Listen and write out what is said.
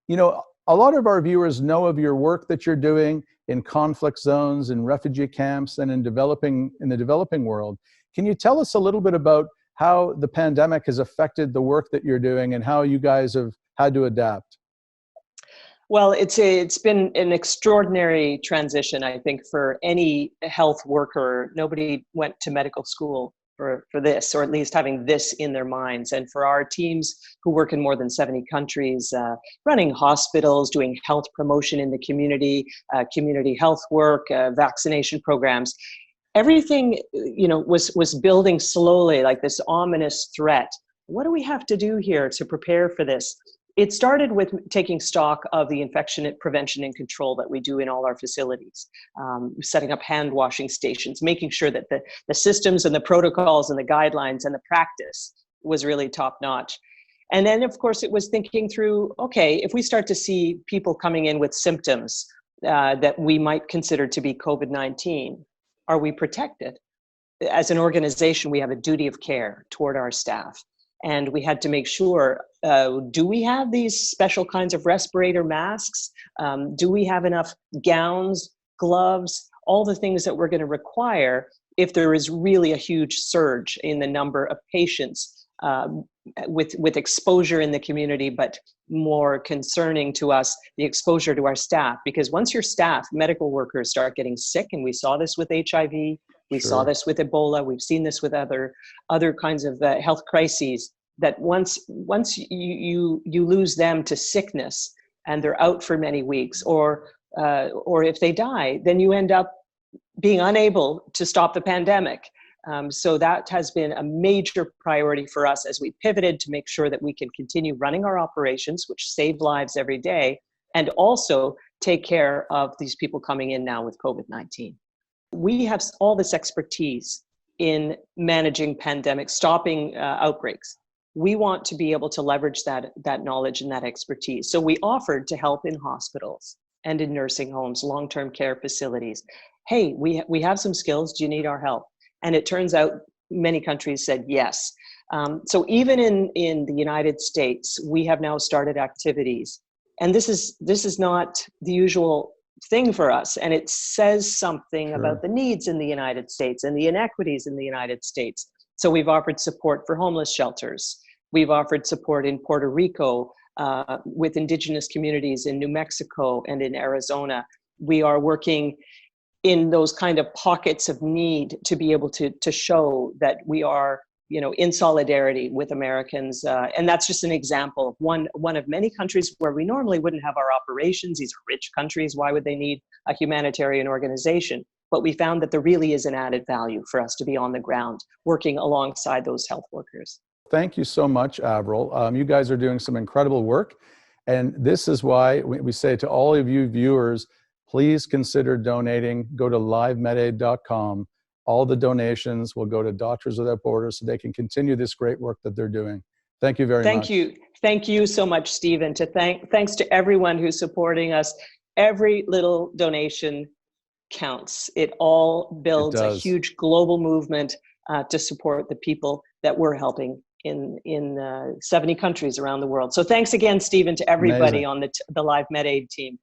You know, a lot of our viewers know of your work that you're doing in conflict zones, in refugee camps, and in the developing world. Can you tell us a little bit about how the pandemic has affected the work that you're doing and how you guys have had to adapt? Well, it's been an extraordinary transition, I think, for any health worker. Nobody went to medical school for this, or at least having this in their minds. And for our teams who work in more than 70 countries, running hospitals, doing health promotion in the community health work, vaccination programs, everything, was building slowly, like this ominous threat. What do we have to do here to prepare for this? It started with taking stock of the infection prevention and control that we do in all our facilities, setting up hand washing stations, making sure that the systems and the protocols and the guidelines and the practice was really top notch. And then, of course, it was thinking through, okay, if we start to see people coming in with symptoms that we might consider to be COVID-19, are we protected? As an organization, we have a duty of care toward our staff. And we had to make sure, do we have these special kinds of respirator masks? Do we have enough gowns, gloves, all the things that we're going to require if there is really a huge surge in the number of patients with exposure in the community, but more concerning to us, the exposure to our staff. Because once your staff, medical workers, start getting sick, and we saw this with HIV, we saw this with Ebola, we've seen this with other kinds of health crises, that once you lose them to sickness and they're out for many weeks, or if they die, then you end up being unable to stop the pandemic. So that has been a major priority for us as we pivoted to make sure that we can continue running our operations, which save lives every day, and also take care of these people coming in now with COVID-19. We have all this expertise in managing pandemics, stopping outbreaks. We want to be able to leverage that knowledge and that expertise. So we offered to help in hospitals and in nursing homes, long-term care facilities. Hey, we have some skills. Do you need our help? And it turns out many countries said yes. So even in the United States, we have now started activities. And this is not the usual thing for us. And it says something about the needs in the United States and the inequities in the United States. So we've offered support for homeless shelters. We've offered support in Puerto Rico with indigenous communities in New Mexico and in Arizona. We are working in those kind of pockets of need to be able to show that we are, in solidarity with Americans. And that's just an example of one of many countries where we normally wouldn't have our operations. These are rich countries. Why would they need a humanitarian organization? But we found that there really is an added value for us to be on the ground working alongside those health workers. Thank you so much, Avril. You guys are doing some incredible work. And this is why we say to all of you viewers, please consider donating. Go to LiveMedAid.com. All the donations will go to Doctors Without Borders so they can continue this great work that they're doing. Thank you very much. Thank you. Thank you so much, Stephen. Thanks to everyone who's supporting us. Every little donation counts. It all builds a huge global movement to support the people that we're helping in 70 countries around the world. So thanks again, Stephen, to everybody on the LiveMedAid team.